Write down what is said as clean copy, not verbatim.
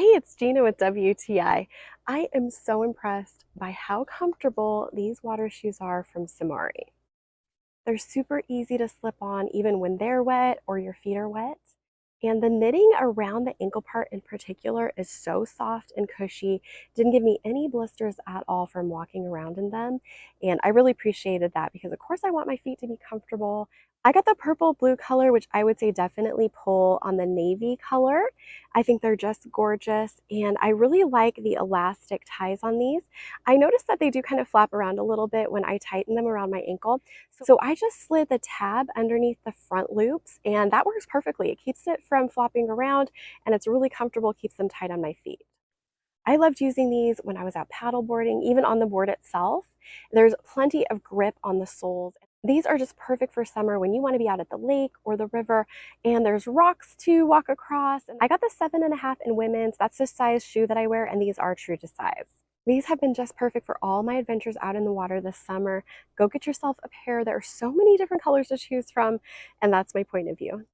Hey, it's Gina with WTI. I am so impressed by how comfortable these water shoes are from SIMARI. They're super easy to slip on even when they're wet or your feet are wet. And the knitting around the ankle part in particular is so soft and cushy. Didn't give me any blisters at all from walking around in them. And I really appreciated that because, of course, I want my feet to be comfortable. I got the purple blue color, which I would say definitely pull on the navy color. I think they're just gorgeous. And I really like the elastic ties on these. I noticed that they do kind of flap around a little bit when I tighten them around my ankle. So I just slid the tab underneath the front loops, and that works perfectly. It keeps it from flopping around, and it's really comfortable, keeps them tight on my feet. I loved using these when I was out paddleboarding, even on the board itself. There's plenty of grip on the soles. These are just perfect for summer when you want to be out at the lake or the river, and there's rocks to walk across. And I got the 7.5 in women's. That's the size shoe that I wear, and these are true to size. These have been just perfect for all my adventures out in the water this summer. Go get yourself a pair. There are so many different colors to choose from, and that's my point of view.